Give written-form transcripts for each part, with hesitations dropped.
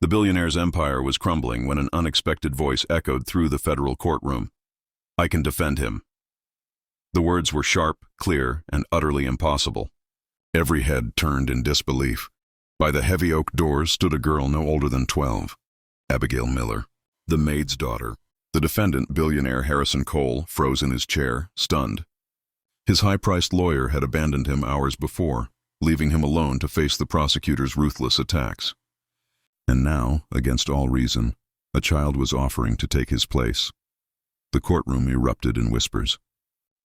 The billionaire's empire was crumbling when an unexpected voice echoed through the federal courtroom. "I can defend him." The words were sharp, clear, and utterly impossible. Every head turned in disbelief. By the heavy oak doors stood a girl no older than 12, Abigail Miller, the maid's daughter. The defendant, billionaire Harrison Cole, froze in his chair, stunned. His high-priced lawyer had abandoned him hours before, leaving him alone to face the prosecutor's ruthless attacks. And now, against all reason, a child was offering to take his place. The courtroom erupted in whispers.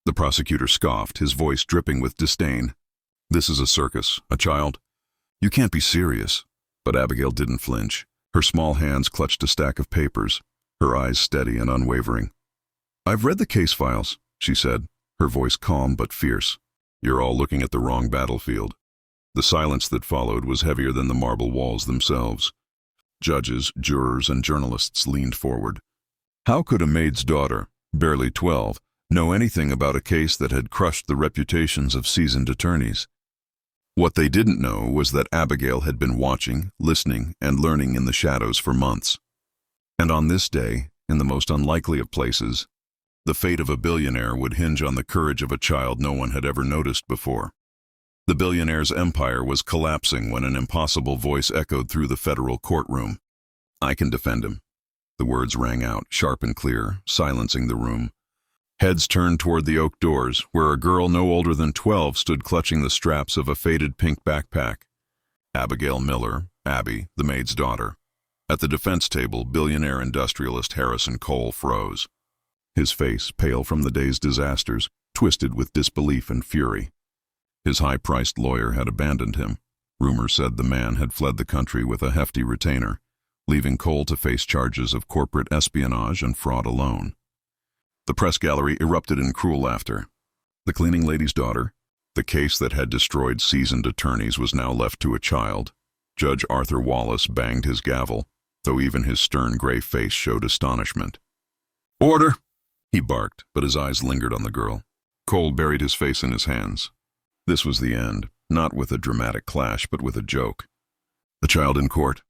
The prosecutor scoffed, his voice dripping with disdain. "This is a circus, a child. You can't be serious." But Abigail didn't flinch. Her small hands clutched a stack of papers, her eyes steady and unwavering. "I've read the case files," she said, her voice calm but fierce. "You're all looking at the wrong battlefield." The silence that followed was heavier than the marble walls themselves. Judges, jurors, and journalists leaned forward. How could a maid's daughter, barely 12, know anything about a case that had crushed the reputations of seasoned attorneys? What they didn't know was that Abigail had been watching, listening, and learning in the shadows for months. And on this day, in the most unlikely of places, the fate of a billionaire would hinge on the courage of a child no one had ever noticed before. The billionaire's empire was collapsing when an impossible voice echoed through the federal courtroom. "I can defend him." The words rang out, sharp and clear, silencing the room. Heads turned toward the oak doors, where a girl no older than 12 stood clutching the straps of a faded pink backpack. Abigail Miller, Abby, the maid's daughter. At the defense table, billionaire industrialist Harrison Cole froze. His face, pale from the day's disasters, twisted with disbelief and fury. His high-priced lawyer had abandoned him. Rumor said the man had fled the country with a hefty retainer, leaving Cole to face charges of corporate espionage and fraud alone. The press gallery erupted in cruel laughter. The cleaning lady's daughter, the case that had destroyed seasoned attorneys, was now left to a child. Judge Arthur Wallace banged his gavel, though even his stern gray face showed astonishment. "Order!" he barked, but his eyes lingered on the girl. Cole buried his face in his hands. This was the end, not with a dramatic clash, but with a joke. A child in court.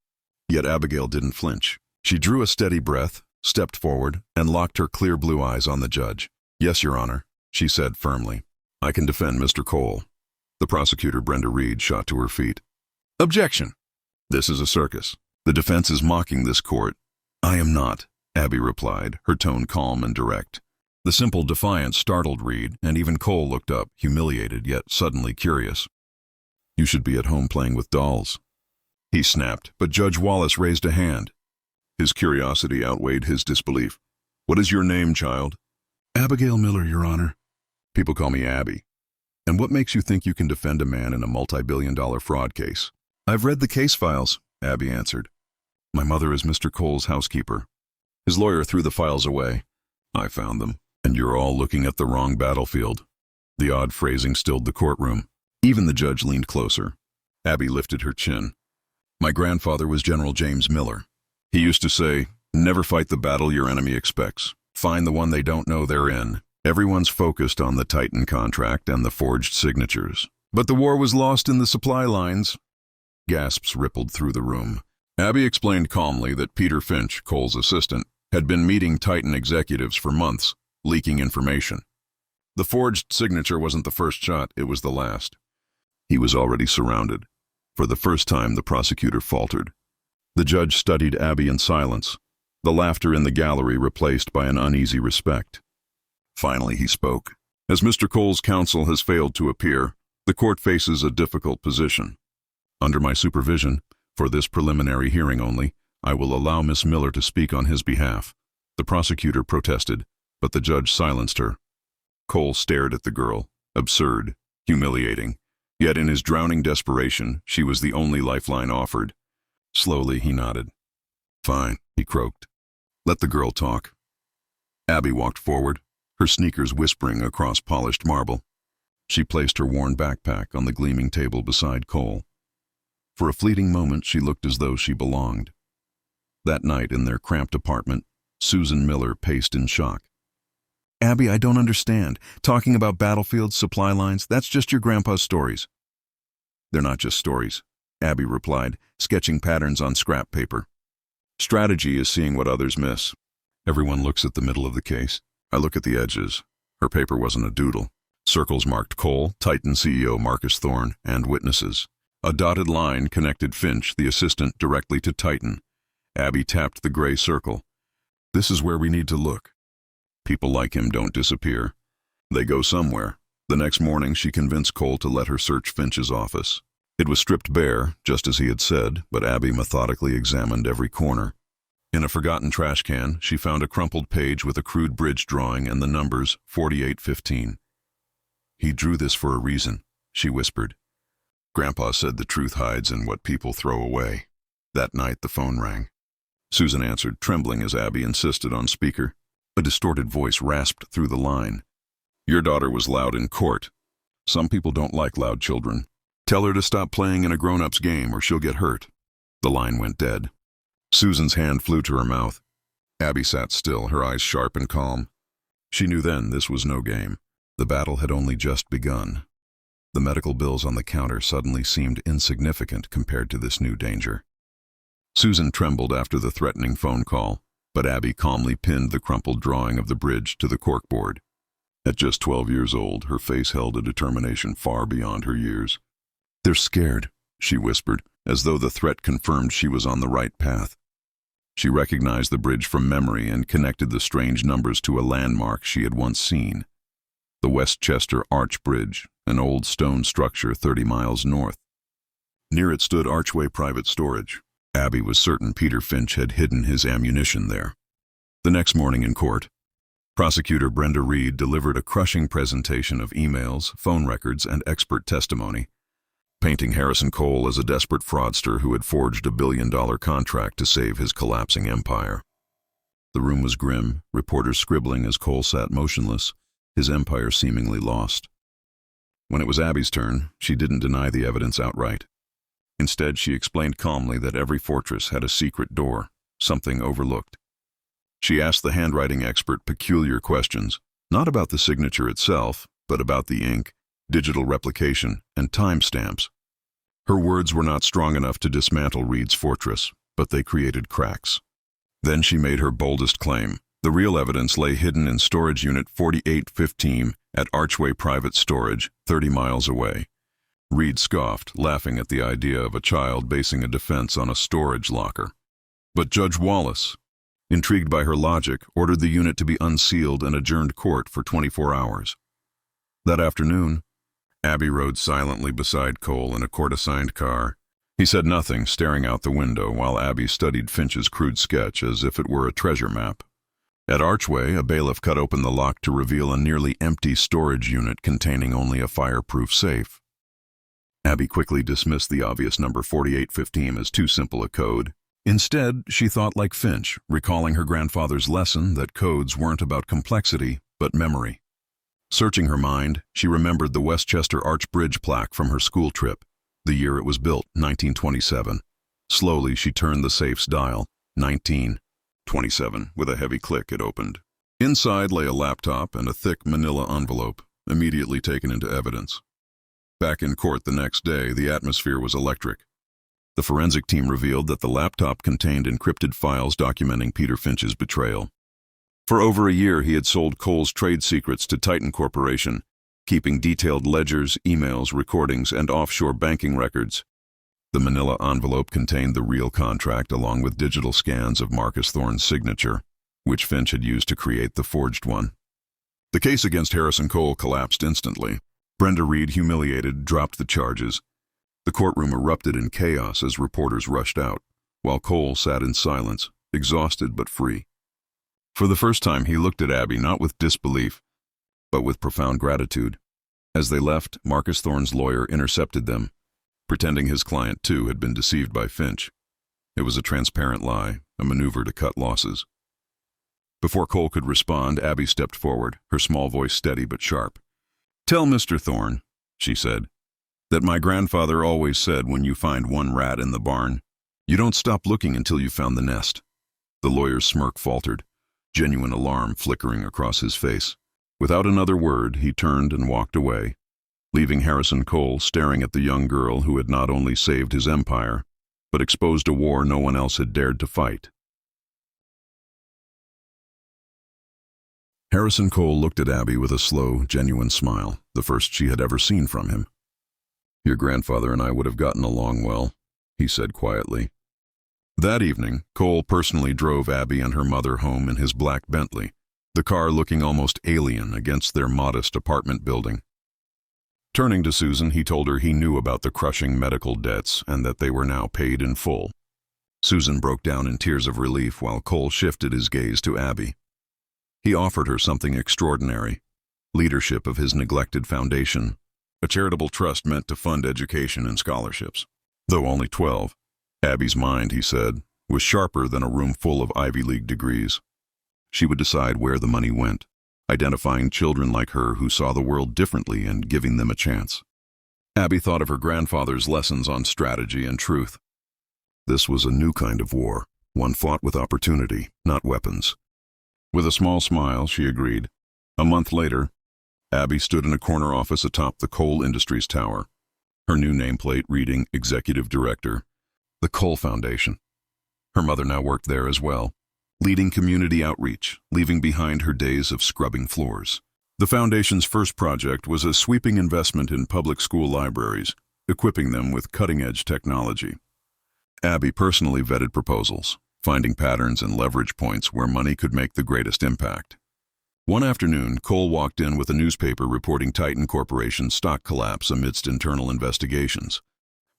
Yet Abigail didn't flinch. She drew a steady breath, stepped forward, and locked her clear blue eyes on the judge. "Yes, Your Honor," she said firmly. "I can defend Mr. Cole." The prosecutor, Brenda Reed, shot to her feet. "Objection! This is a circus. The defense is mocking this court." "I am not," Abby replied, her tone calm and direct. The simple defiance startled Reed, and even Cole looked up, humiliated yet suddenly curious. "You should be at home playing with dolls," he snapped, but Judge Wallace raised a hand. His curiosity outweighed his disbelief. "What is your name, child?" "Abigail Miller, Your Honor." "People call me Abby." "And what makes you think you can defend a man in a multi-billion-dollar fraud case?" "I've read the case files," Abby answered. "My mother is Mr. Cole's housekeeper." His lawyer threw the files away. "I found them. And you're all looking at the wrong battlefield." The odd phrasing stilled the courtroom. Even the judge leaned closer. Abby lifted her chin. "My grandfather was General James Miller. He used to say, 'Never fight the battle your enemy expects. Find the one they don't know they're in.' Everyone's focused on the Titan contract and the forged signatures. But the war was lost in the supply lines." Gasps rippled through the room. Abby explained calmly that Peter Finch, Cole's assistant, had been meeting Titan executives for months, leaking information. The forged signature wasn't the first shot, it was the last. He was already surrounded. For the first time, the prosecutor faltered. The judge studied Abby in silence, the laughter in the gallery replaced by an uneasy respect. Finally, he spoke. "As Mr. Cole's counsel has failed to appear, the court faces a difficult position. Under my supervision, for this preliminary hearing only, I will allow Miss Miller to speak on his behalf." The prosecutor protested, but the judge silenced her. Cole stared at the girl, absurd, humiliating. Yet in his drowning desperation, she was the only lifeline offered. Slowly, he nodded. "Fine," he croaked. "Let the girl talk." Abby walked forward, her sneakers whispering across polished marble. She placed her worn backpack on the gleaming table beside Cole. For a fleeting moment, she looked as though she belonged. That night, in their cramped apartment, Susan Miller paced in shock. "Abby, I don't understand. Talking about battlefields, supply lines, that's just your grandpa's stories." "They're not just stories," Abby replied, sketching patterns on scrap paper. Strategy is seeing what others miss. Everyone looks at the middle of the case. I look at the edges. Her paper wasn't a doodle. Circles marked Cole, Titan CEO Marcus Thorne, and witnesses. A dotted line connected Finch, the assistant, directly to Titan. Abby tapped the gray circle. This is where we need to look. People like him don't disappear. They go somewhere. The next morning, she convinced Cole to let her search Finch's office. It was stripped bare, just as he had said, but Abby methodically examined every corner. In a forgotten trash can, she found a crumpled page with a crude bridge drawing and the numbers 4815. He drew this for a reason, she whispered. Grandpa said the truth hides in what people throw away. That night, the phone rang. Susan answered, trembling as Abby insisted on speaker. A distorted voice rasped through the line. Your daughter was loud in court. Some people don't like loud children. Tell her to stop playing in a grown-up's game or she'll get hurt. The line went dead. Susan's hand flew to her mouth. Abby sat still, her eyes sharp and calm. She knew then this was no game. The battle had only just begun. The medical bills on the counter suddenly seemed insignificant compared to this new danger. Susan trembled after the threatening phone call, but Abby calmly pinned the crumpled drawing of the bridge to the corkboard. At just 12 years old, her face held a determination far beyond her years. They're scared, she whispered, as though the threat confirmed she was on the right path. She recognized the bridge from memory and connected the strange numbers to a landmark she had once seen. The Westchester Arch Bridge, an old stone structure 30 miles north. Near it stood Archway Private Storage. Abby was certain Peter Finch had hidden his ammunition there. The next morning in court, Prosecutor Brenda Reed delivered a crushing presentation of emails, phone records, and expert testimony, painting Harrison Cole as a desperate fraudster who had forged a billion-dollar contract to save his collapsing empire. The room was grim, reporters scribbling as Cole sat motionless, his empire seemingly lost. When it was Abby's turn, she didn't deny the evidence outright. Instead, she explained calmly that every fortress had a secret door, something overlooked. She asked the handwriting expert peculiar questions, not about the signature itself, but about the ink, digital replication, and timestamps. Her words were not strong enough to dismantle Reed's fortress, but they created cracks. Then she made her boldest claim. The real evidence lay hidden in Storage Unit 4815 at Archway Private Storage, 30 miles away. Reed scoffed, laughing at the idea of a child basing a defense on a storage locker. But Judge Wallace, intrigued by her logic, ordered the unit to be unsealed and adjourned court for 24 hours. That afternoon, Abby rode silently beside Cole in a court-assigned car. He said nothing, staring out the window, while Abby studied Finch's crude sketch as if it were a treasure map. At Archway, a bailiff cut open the lock to reveal a nearly empty storage unit containing only a fireproof safe. Abby quickly dismissed the obvious number 4815 as too simple a code. Instead, she thought like Finch, recalling her grandfather's lesson that codes weren't about complexity, but memory. Searching her mind, she remembered the Westchester Arch Bridge plaque from her school trip, the year it was built, 1927. Slowly, she turned the safe's dial, 1927. With a heavy click, it opened. Inside lay a laptop and a thick manila envelope, immediately taken into evidence. Back in court the next day, the atmosphere was electric. The forensic team revealed that the laptop contained encrypted files documenting Peter Finch's betrayal. For over a year, he had sold Cole's trade secrets to Titan Corporation, keeping detailed ledgers, emails, recordings, and offshore banking records. The manila envelope contained the real contract along with digital scans of Marcus Thorne's signature, which Finch had used to create the forged one. The case against Harrison Cole collapsed instantly. Brenda Reed, humiliated, dropped the charges. The courtroom erupted in chaos as reporters rushed out, while Cole sat in silence, exhausted but free. For the first time, he looked at Abby not with disbelief, but with profound gratitude. As they left, Marcus Thorne's lawyer intercepted them, pretending his client, too, had been deceived by Finch. It was a transparent lie, a maneuver to cut losses. Before Cole could respond, Abby stepped forward, her small voice steady but sharp. "Tell Mr. Thorne," she said, "that my grandfather always said when you find one rat in the barn, you don't stop looking until you've found the nest." The lawyer's smirk faltered, genuine alarm flickering across his face. Without another word, he turned and walked away, leaving Harrison Cole staring at the young girl who had not only saved his empire, but exposed a war no one else had dared to fight. Harrison Cole looked at Abby with a slow, genuine smile, the first she had ever seen from him. "Your grandfather and I would have gotten along well," he said quietly. That evening, Cole personally drove Abby and her mother home in his black Bentley, the car looking almost alien against their modest apartment building. Turning to Susan, he told her he knew about the crushing medical debts and that they were now paid in full. Susan broke down in tears of relief while Cole shifted his gaze to Abby. He offered her something extraordinary: leadership of his neglected foundation, a charitable trust meant to fund education and scholarships. Though only 12, Abby's mind, he said, was sharper than a room full of Ivy League degrees. She would decide where the money went, identifying children like her who saw the world differently and giving them a chance. Abby thought of her grandfather's lessons on strategy and truth. This was a new kind of war, one fought with opportunity, not weapons. With a small smile, she agreed. A month later, Abby stood in a corner office atop the Cole Industries Tower, her new nameplate reading Executive Director, the Cole Foundation. Her mother now worked there as well, leading community outreach, leaving behind her days of scrubbing floors. The foundation's first project was a sweeping investment in public school libraries, equipping them with cutting-edge technology. Abby personally vetted proposals, finding patterns and leverage points where money could make the greatest impact. One afternoon, Cole walked in with a newspaper reporting Titan Corporation's stock collapse amidst internal investigations.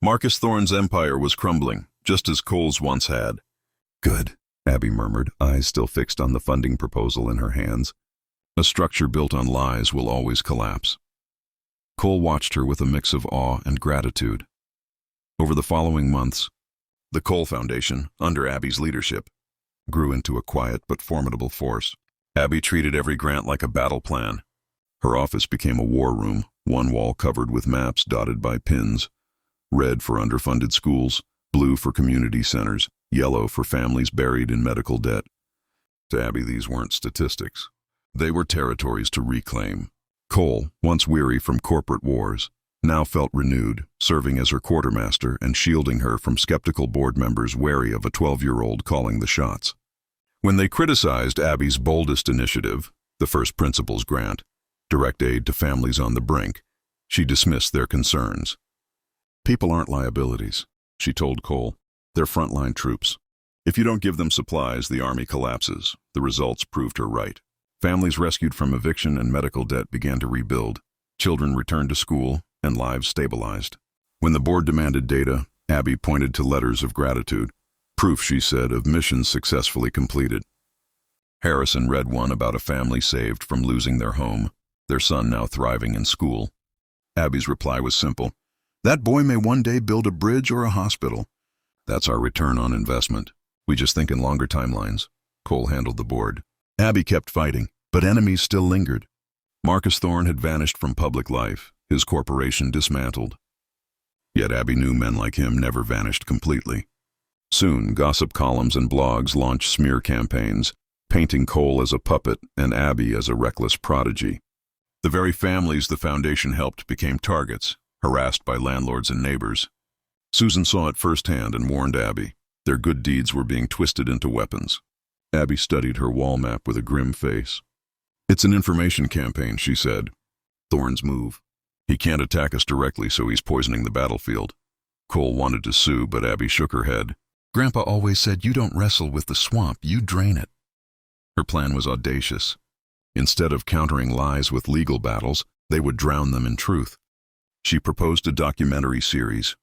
Marcus Thorne's empire was crumbling, just as Cole's once had. "Good," Abby murmured, eyes still fixed on the funding proposal in her hands. "A structure built on lies will always collapse." Cole watched her with a mix of awe and gratitude. Over the following months, the Cole Foundation, under Abby's leadership, grew into a quiet but formidable force. Abby treated every grant like a battle plan. Her office became a war room, one wall covered with maps dotted by pins: red for underfunded schools, blue for community centers, yellow for families buried in medical debt. To Abby, these weren't statistics. They were territories to reclaim. Cole, once weary from corporate wars, now felt renewed, serving as her quartermaster and shielding her from skeptical board members wary of a 12-year-old calling the shots. When they criticized Abby's boldest initiative, the First Principles grant, direct aid to families on the brink, she dismissed their concerns. "People aren't liabilities," she told Cole. "They're frontline troops. If you don't give them supplies, the army collapses." The results proved her right. Families rescued from eviction and medical debt began to rebuild. Children returned to school, and lives stabilized. When the board demanded data, Abby pointed to letters of gratitude. Proof, she said, of missions successfully completed. Harrison read one about a family saved from losing their home, their son now thriving in school. Abby's reply was simple: "That boy may one day build a bridge or a hospital." That's our return on investment. We just think in longer timelines. Cole handled the board. Abby kept fighting, but enemies still lingered. Marcus Thorne had vanished from public life, his corporation dismantled. Yet Abby knew men like him never vanished completely. Soon, gossip columns and blogs launched smear campaigns, painting Cole as a puppet and Abby as a reckless prodigy. The very families the foundation helped became targets, harassed by landlords and neighbors. Susan saw it firsthand and warned Abby. Their good deeds were being twisted into weapons. Abby studied her wall map with a grim face. "It's an information campaign," she said. "Thorne's move. He can't attack us directly, so he's poisoning the battlefield." Cole wanted to sue, but Abby shook her head. "Grandpa always said you don't wrestle with the swamp, you drain it." Her plan was audacious. Instead of countering lies with legal battles, they would drown them in truth. She proposed a documentary series,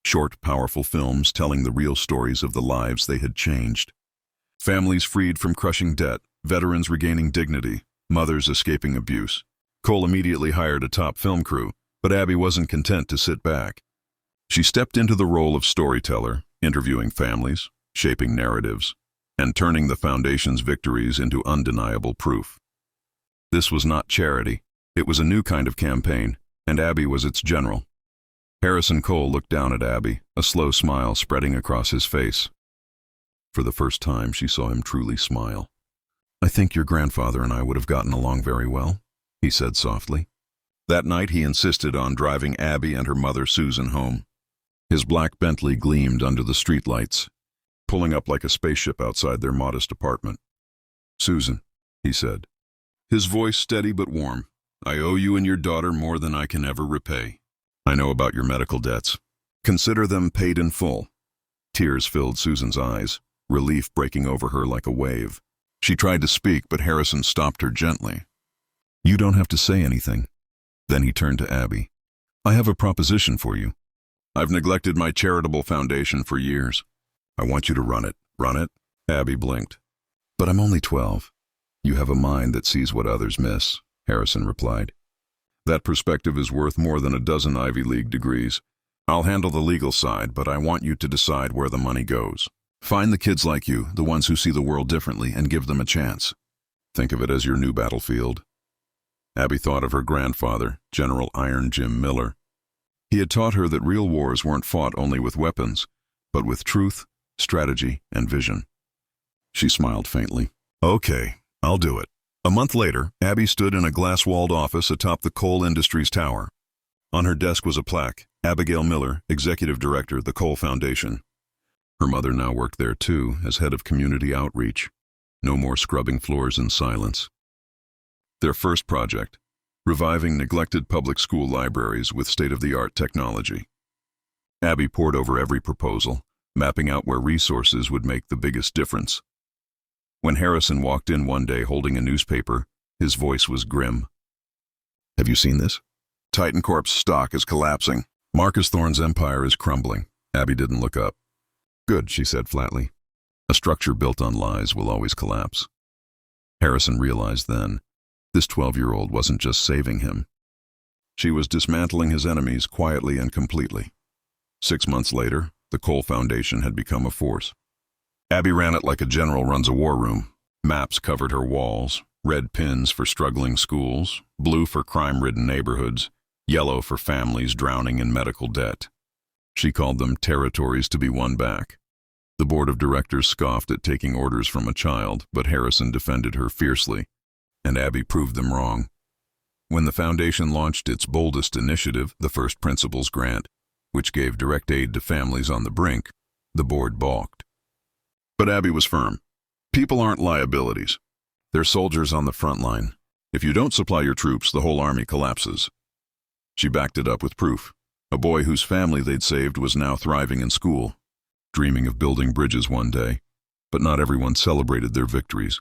short, powerful films telling the real stories of the lives they had changed. Families freed from crushing debt, veterans regaining dignity, mothers escaping abuse. Cole immediately hired a top film crew, but Abby wasn't content to sit back. She stepped into the role of storyteller, interviewing families, shaping narratives, and turning the foundation's victories into undeniable proof. This was not charity. It was a new kind of campaign, and Abby was its general. Harrison Cole looked down at Abby, a slow smile spreading across his face. For the first time, she saw him truly smile. "I think your grandfather and I would have gotten along very well," he said softly. That night, he insisted on driving Abby and her mother Susan home. His black Bentley gleamed under the streetlights, pulling up like a spaceship outside their modest apartment. "Susan," he said, his voice steady but warm. "I owe you and your daughter more than I can ever repay. I know about your medical debts. Consider them paid in full." Tears filled Susan's eyes, relief breaking over her like a wave. She tried to speak, but Harrison stopped her gently. "You don't have to say anything." Then he turned to Abby. "I have a proposition for you. I've neglected my charitable foundation for years. I want you to run it." "Run it?" Abby blinked. "But I'm only 12. You have a mind that sees what others miss," Harrison replied. "That perspective is worth more than a dozen Ivy League degrees. I'll handle the legal side, but I want you to decide where the money goes. Find the kids like you, the ones who see the world differently, and give them a chance. Think of it as your new battlefield." Abby thought of her grandfather, General Iron Jim Miller. He had taught her that real wars weren't fought only with weapons, but with truth, strategy, and vision. She smiled faintly. "Okay, I'll do it." A month later, Abby stood in a glass-walled office atop the Coal Industries Tower. On her desk was a plaque, "Abigail Miller, Executive Director, the Coal Foundation." Her mother now worked there too, as head of community outreach. No more scrubbing floors in silence. Their first project, reviving neglected public school libraries with state-of-the-art technology. Abby pored over every proposal, mapping out where resources would make the biggest difference. When Harrison walked in one day holding a newspaper, his voice was grim. "Have you seen this? Titan Corp's stock is collapsing. Marcus Thorne's empire is crumbling." Abby didn't look up. "Good," she said flatly. "A structure built on lies will always collapse." Harrison realized then, this 12-year-old wasn't just saving him. She was dismantling his enemies quietly and completely. 6 months later, the Coal Foundation had become a force. Abby ran it like a general runs a war room. Maps covered her walls, red pins for struggling schools, blue for crime-ridden neighborhoods, yellow for families drowning in medical debt. She called them territories to be won back. The board of directors scoffed at taking orders from a child, but Harrison defended her fiercely, and Abby proved them wrong. When the foundation launched its boldest initiative, the First Principles Grant, which gave direct aid to families on the brink, the board balked. But Abby was firm. People aren't liabilities. They're soldiers on the front line. If you don't supply your troops, the whole army collapses. She backed it up with proof. A boy whose family they'd saved was now thriving in school, dreaming of building bridges one day, but not everyone celebrated their victories.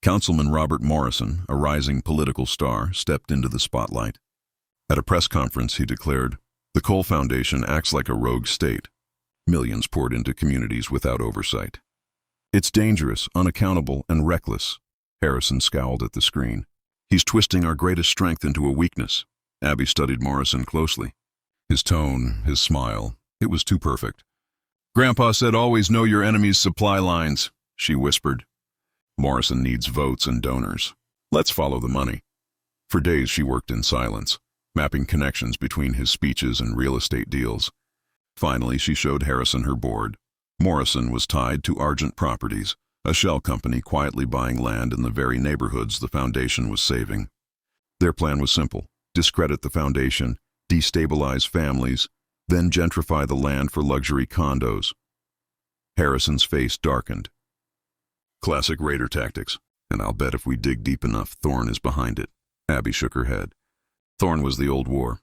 Councilman Robert Morrison, a rising political star, stepped into the spotlight. At a press conference, he declared, "The Coal Foundation acts like a rogue state. Millions poured into communities without oversight. It's dangerous, unaccountable, and reckless." Harrison scowled at the screen. "He's twisting our greatest strength into a weakness." Abby studied Morrison closely. His tone, his smile, it was too perfect. "Grandpa said always know your enemy's supply lines," she whispered. "Morrison needs votes and donors. Let's follow the money." For days she worked in silence, mapping connections between his speeches and real estate deals. Finally, she showed Harrison her board. Morrison was tied to Argent Properties, a shell company quietly buying land in the very neighborhoods the foundation was saving. Their plan was simple: discredit the foundation, destabilize families, then gentrify the land for luxury condos. Harrison's face darkened. "Classic raider tactics, and I'll bet if we dig deep enough, Thorne is behind it." Abby shook her head. "Thorne was the old war.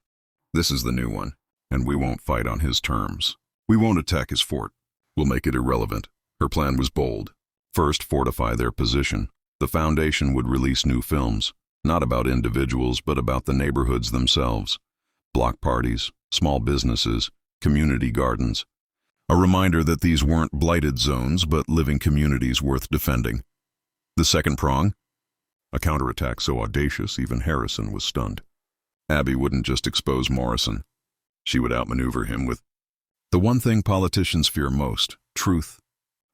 This is the new one, and we won't fight on his terms. We won't attack his fort. We'll make it irrelevant." Her plan was bold. First, fortify their position. The foundation would release new films, not about individuals, but about the neighborhoods themselves. Block parties, small businesses, community gardens. A reminder that these weren't blighted zones, but living communities worth defending. The second prong? A counterattack so audacious even Harrison was stunned. Abby wouldn't just expose Morrison. She would outmaneuver him with the one thing politicians fear most: truth.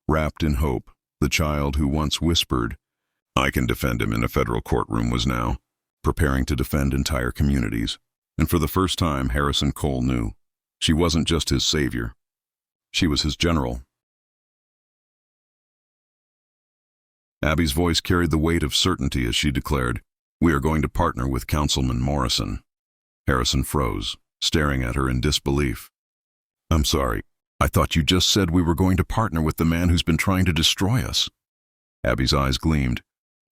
Wrapped in hope, the child who once whispered, "I can defend him in a federal courtroom," was now preparing to defend entire communities. And for the first time, Harrison Cole knew she wasn't just his savior. She was his general. Abby's voice carried the weight of certainty as she declared, "We are going to partner with Councilman Morrison." Harrison froze, staring at her in disbelief. "I'm sorry, I thought you just said we were going to partner with the man who's been trying to destroy us." Abby's eyes gleamed.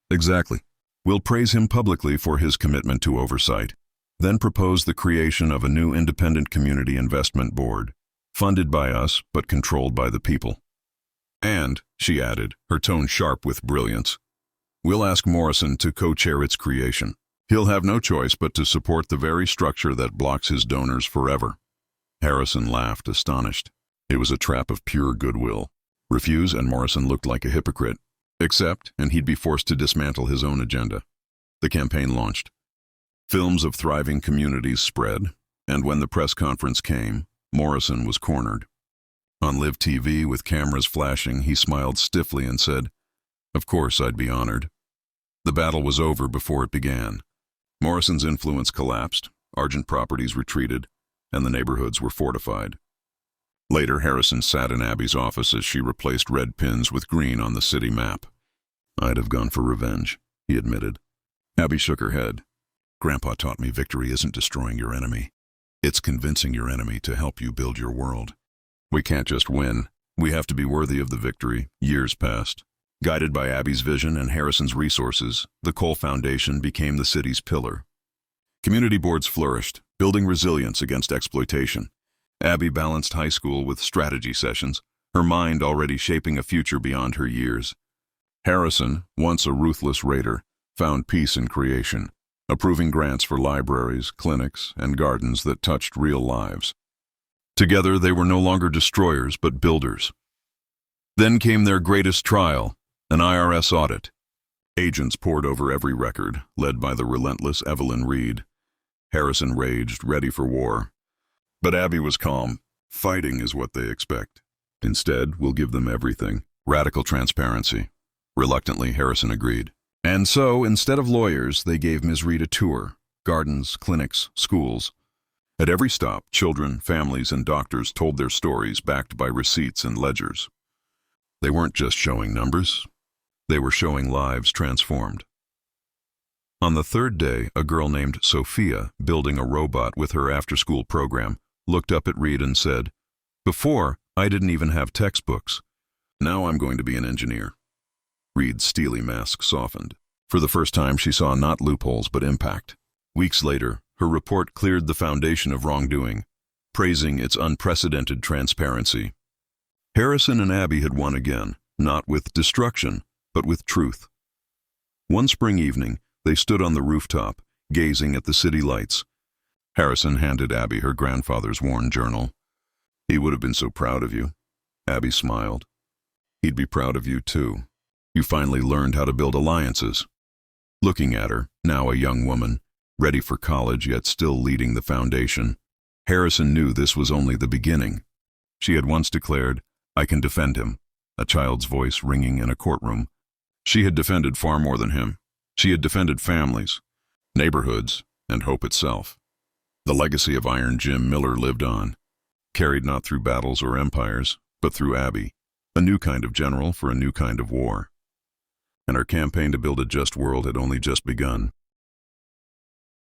"Exactly. We'll praise him publicly for his commitment to oversight, then propose the creation of a new independent community investment board, funded by us but controlled by the people. And, she added, her tone sharp with brilliance, we'll ask Morrison to co-chair its creation. He'll have no choice but to support the very structure that blocks his donors forever. Harrison laughed, astonished. It was a trap of pure goodwill. Refuse and Morrison looked like a hypocrite. Accept, and he'd be forced to dismantle his own agenda. The campaign launched. Films of thriving communities spread, and when the press conference came, Morrison was cornered. On live TV, with cameras flashing, he smiled stiffly and said, "Of course I'd be honored." The battle was over before it began. Morrison's influence collapsed, Argent properties retreated, and the neighborhoods were fortified. Later, Harrison sat in Abby's office as she replaced red pins with green on the city map. "I'd have gone for revenge," he admitted. Abby shook her head. "Grandpa taught me victory isn't destroying your enemy. It's convincing your enemy to help you build your world. We can't just win. We have to be worthy of the victory." Years passed. Guided by Abby's vision and Harrison's resources, the Cole Foundation became the city's pillar. Community boards flourished, building resilience against exploitation. Abby balanced high school with strategy sessions, her mind already shaping a future beyond her years. Harrison, once a ruthless raider, found peace in creation, approving grants for libraries, clinics, and gardens that touched real lives. Together, they were no longer destroyers, but builders. Then came their greatest trial, an IRS audit. Agents pored over every record, led by the relentless Evelyn Reed. Harrison raged, ready for war. But Abby was calm. Fighting is what they expect. Instead, we'll give them everything. Radical transparency. Reluctantly, Harrison agreed. And so, instead of lawyers, they gave Ms. Reed a tour. Gardens, clinics, schools. At every stop, children, families, and doctors told their stories backed by receipts and ledgers. They weren't just showing numbers. They were showing lives transformed. On the third day, a girl named Sophia, building a robot with her after-school program, looked up at Reed and said, "Before, I didn't even have textbooks. Now I'm going to be an engineer." Reed's steely mask softened. For the first time, she saw not loopholes but impact. Weeks later, her report cleared the foundation of wrongdoing, praising its unprecedented transparency. Harrison and Abby had won again, not with destruction, but with truth. One spring evening, they stood on the rooftop, gazing at the city lights. Harrison handed Abby her grandfather's worn journal. "He would have been so proud of you." Abby smiled. "He'd be proud of you, too. You finally learned how to build alliances." Looking at her, now a young woman, ready for college yet still leading the foundation, Harrison knew this was only the beginning. She had once declared, "I can defend him," a child's voice ringing in a courtroom. She had defended far more than him. She had defended families, neighborhoods, and hope itself. The legacy of Iron Jim Miller lived on, carried not through battles or empires, but through Abby, a new kind of general for a new kind of war. And her campaign to build a just world had only just begun.